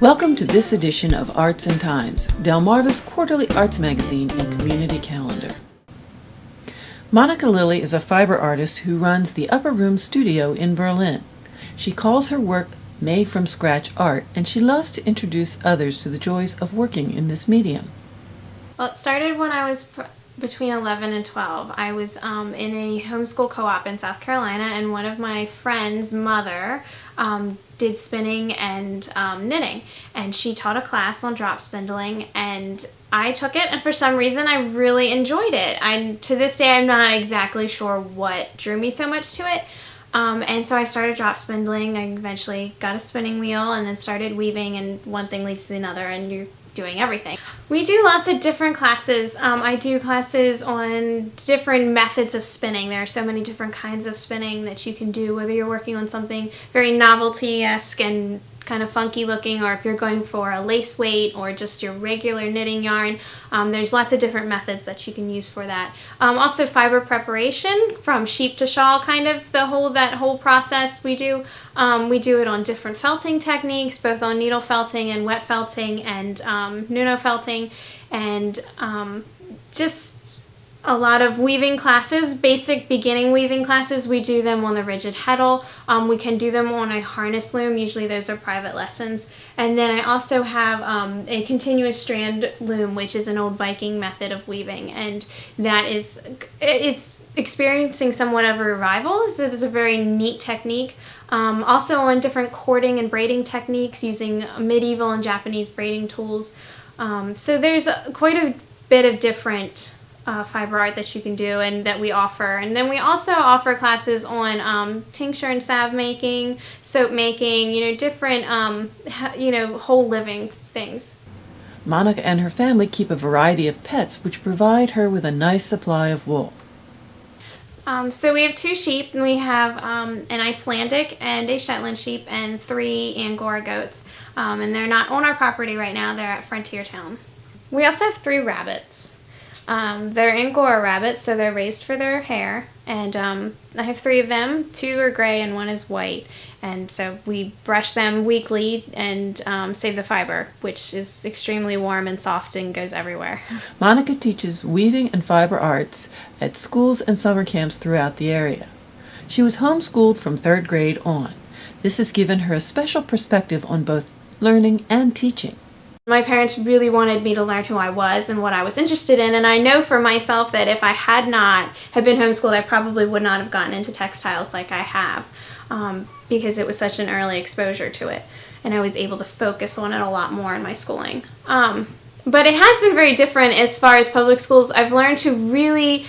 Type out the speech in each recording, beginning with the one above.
Welcome to this edition of Arts and Times, Delmarva's quarterly arts magazine and community calendar. Monika Lilley is a fiber artist who runs the Upper Room Studio in Berlin. She calls her work made-from-scratch art, and she loves to introduce others to the joys of working in this medium. Well, it started when I was between 11 and 12. I was in a homeschool co-op in South Carolina, and one of my friends' mother did spinning and knitting, and she taught a class on drop spindling, and I took it, and for some reason I really enjoyed it. To this day I'm not exactly sure what drew me so much to it, and so I started drop spindling. I eventually got a spinning wheel and then started weaving, and one thing leads to another, and you're doing everything. We do lots of different classes. I do classes on different methods of spinning. There are so many different kinds of spinning that you can do, whether you're working on something very novelty-esque and kind of funky looking, or if you're going for a lace weight or just your regular knitting yarn. There's lots of different methods that you can use for that. Also fiber preparation from sheep to shawl, kind of that whole process we do. We do it on different felting techniques, both on needle felting and wet felting and Nuno felting, and just a lot of weaving classes, basic beginning weaving classes. We do them on the rigid heddle. We can do them on a harness loom. Usually those are private lessons. And then I also have a continuous strand loom, which is an old Viking method of weaving, and it's experiencing somewhat of a revival. So it's a very neat technique. Also on different cording and braiding techniques using medieval and Japanese braiding tools. So there's quite a bit of different fiber art that you can do and that we offer. And then we also offer classes on tincture and salve making, soap making, different whole living things. Monika and her family keep a variety of pets which provide her with a nice supply of wool. So we have 2 sheep, and we have an Icelandic and a Shetland sheep and 3 Angora goats. And they're not on our property right now, they're at Frontier Town. We also have 3 rabbits. They're Angora rabbits, so they're raised for their hair, and I have 3 of them. 2 are gray and 1 is white, and so we brush them weekly and save the fiber, which is extremely warm and soft and goes everywhere. Monika teaches weaving and fiber arts at schools and summer camps throughout the area. She was homeschooled from 3rd grade on. This has given her a special perspective on both learning and teaching. My parents really wanted me to learn who I was and what I was interested in, and I know for myself that if I had not have been homeschooled, I probably would not have gotten into textiles like I have, because it was such an early exposure to it, and I was able to focus on it a lot more in my schooling. But it has been very different as far as public schools. I've learned to really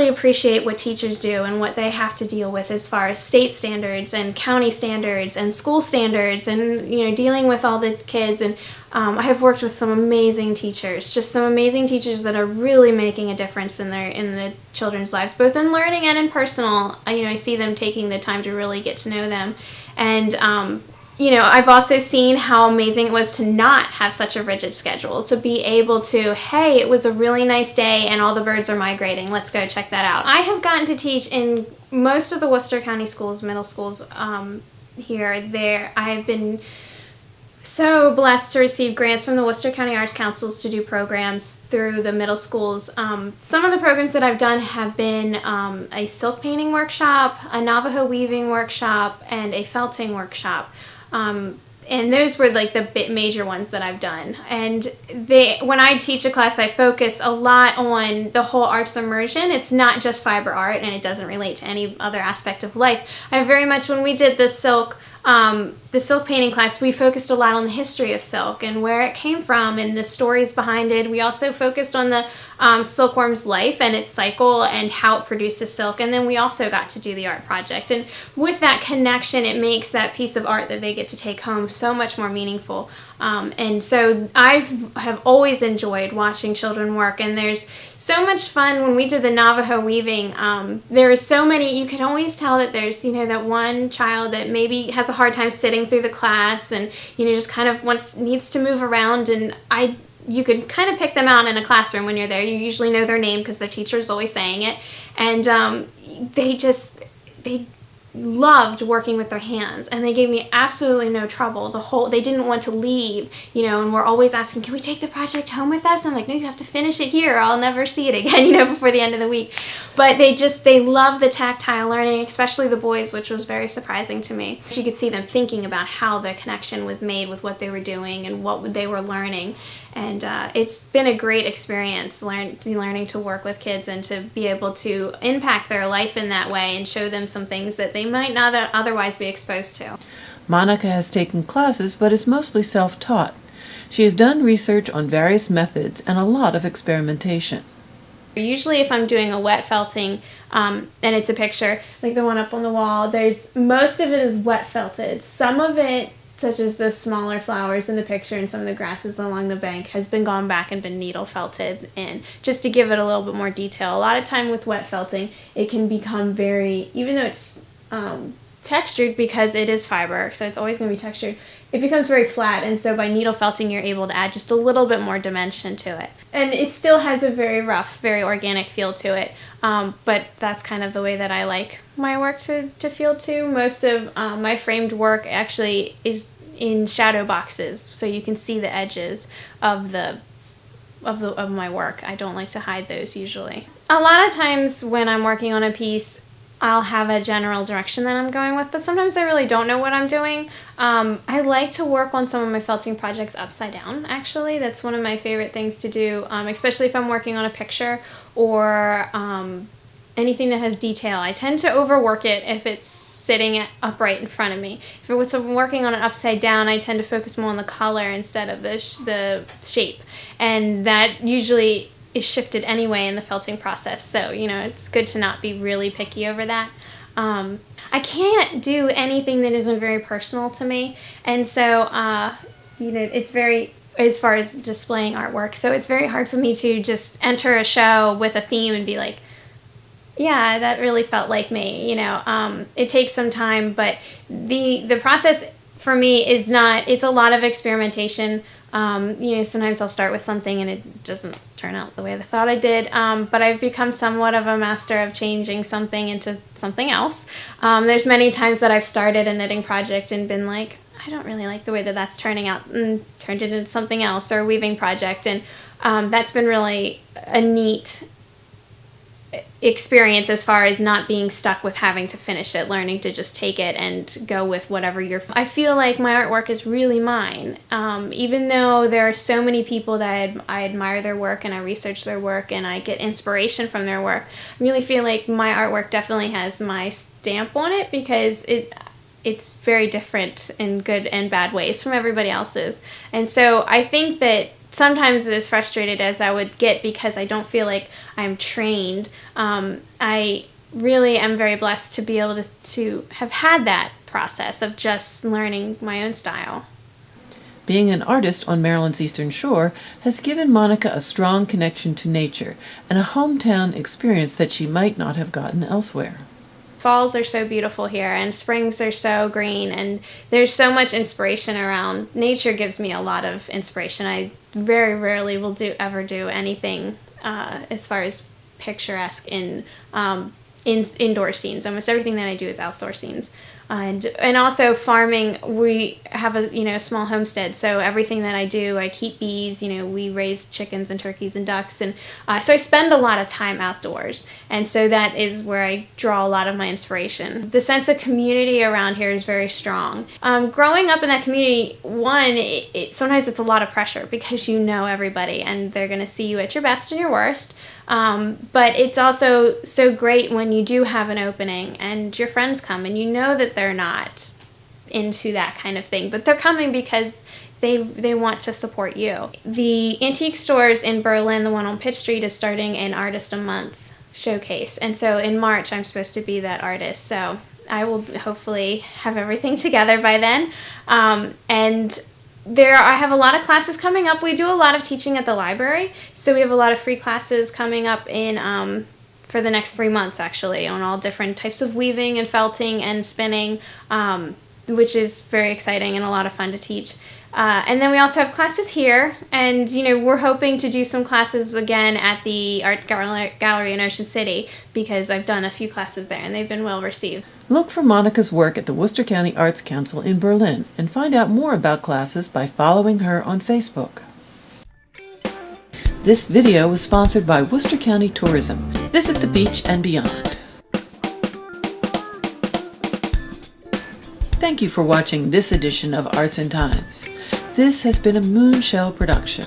appreciate what teachers do and what they have to deal with as far as state standards and county standards and school standards, and dealing with all the kids. And I have worked with some amazing teachers, just some amazing teachers that are really making a difference in the children's lives, both in learning and in personal. I see them taking the time to really get to know them, and I've also seen how amazing it was to not have such a rigid schedule, to be able to, hey, it was a really nice day and all the birds are migrating, let's go check that out. I have gotten to teach in most of the Worcester County schools, middle schools here. I have been so blessed to receive grants from the Worcester County Arts Councils to do programs through the middle schools. Some of the programs that I've done have been a silk painting workshop, a Navajo weaving workshop, and a felting workshop. And those were like the major ones that I've done. And when I teach a class, I focus a lot on the whole arts immersion. It's not just fiber art, and it doesn't relate to any other aspect of life. When we did the silk painting class, we focused a lot on the history of silk and where it came from and the stories behind it. We also focused on the silkworm's life and its cycle and how it produces silk, and then we also got to do the art project. And with that connection, it makes that piece of art that they get to take home so much more meaningful. And so I have always enjoyed watching children work, and there's so much fun. When we did the Navajo weaving, there are so many, you can always tell that there's, that one child that maybe has a hard time sitting through the class and, just kind of needs to move around, and you could kind of pick them out in a classroom when you're there. You usually know their name because their teacher is always saying it, and they loved working with their hands, and they gave me absolutely no trouble. They didn't want to leave, and were always asking, can we take the project home with us? And I'm like, no, you have to finish it here. I'll never see it again, before the end of the week. But they love the tactile learning, especially the boys, which was very surprising to me. You could see them thinking about how the connection was made with what they were doing and what they were learning. And it's been a great experience learning to work with kids and to be able to impact their life in that way and show them some things that they might not otherwise be exposed to. Monika has taken classes but is mostly self-taught. She has done research on various methods and a lot of experimentation. Usually if I'm doing a wet felting, and it's a picture, like the one up on the wall, most of it is wet felted. Some of it, such as the smaller flowers in the picture and some of the grasses along the bank, has been gone back and been needle felted in, just to give it a little bit more detail. A lot of time with wet felting, it can become even though it's textured because it is fiber, so it's always going to be textured, it becomes very flat, and so by needle felting you're able to add just a little bit more dimension to it. And it still has a very rough, very organic feel to it, but that's kind of the way that I like my work to feel too. Most of my framed work actually is in shadow boxes, so you can see the edges of my work. I don't like to hide those usually. A lot of times when I'm working on a piece, I'll have a general direction that I'm going with, but sometimes I really don't know what I'm doing. I like to work on some of my felting projects upside down, actually. That's one of my favorite things to do, especially if I'm working on a picture or anything that has detail. I tend to overwork it if it's sitting upright in front of me. If I'm working on it upside down, I tend to focus more on the color instead of the shape, and that usually is shifted anyway in the felting process, so it's good to not be really picky over that. I can't do anything that isn't very personal to me, and so it's very, as far as displaying artwork, so it's very hard for me to just enter a show with a theme and be like, yeah, that really felt like me. It takes some time, but the process for me is not, it's a lot of experimentation. Sometimes I'll start with something and it doesn't turn out the way I thought I did, but I've become somewhat of a master of changing something into something else. There's many times that I've started a knitting project and been like, I don't really like the way that that's turning out, and turned it into something else, or a weaving project, and that's been really a neat experience as far as not being stuck with having to finish it, learning to just take it and go with whatever I feel like my artwork is really mine. Even though there are so many people that I admire their work and I research their work and I get inspiration from their work, I really feel like my artwork definitely has my stamp on it because it's very different in good and bad ways from everybody else's. And so I think that sometimes as frustrated as I would get because I don't feel like I'm trained, I really am very blessed to be able to have had that process of just learning my own style. Being an artist on Maryland's Eastern Shore has given Monika a strong connection to nature and a hometown experience that she might not have gotten elsewhere. Falls are so beautiful here, and springs are so green, and there's so much inspiration around. Nature gives me a lot of inspiration. I very rarely will ever do anything as far as picturesque in indoor scenes. Almost everything that I do is outdoor scenes. And also farming, we have a small homestead, so everything that I do, I keep bees, we raise chickens and turkeys and ducks, and so I spend a lot of time outdoors, and so that is where I draw a lot of my inspiration. The sense of community around here is very strong. Growing up in that community, sometimes it's a lot of pressure because you know everybody, and they're going to see you at your best and your worst. But it's also so great when you do have an opening and your friends come and you know that they're not into that kind of thing, but they're coming because they want to support you. The antique stores in Berlin, the one on Pitt Street, is starting an Artist a Month showcase, and so in March I'm supposed to be that artist, so I will hopefully have everything together by then. I have a lot of classes coming up. We do a lot of teaching at the library, so we have a lot of free classes coming up for the next 3 months, actually, on all different types of weaving and felting and spinning, which is very exciting and a lot of fun to teach. And then we also have classes here, and we're hoping to do some classes again at the Art Gallery in Ocean City, because I've done a few classes there and they've been well received. Look for Monika's work at the Worcester County Arts Council in Berlin and find out more about classes by following her on Facebook. This video was sponsored by Worcester County Tourism. Visit the beach and beyond. Thank you for watching this edition of Arts and Times. This has been a Moonshell production.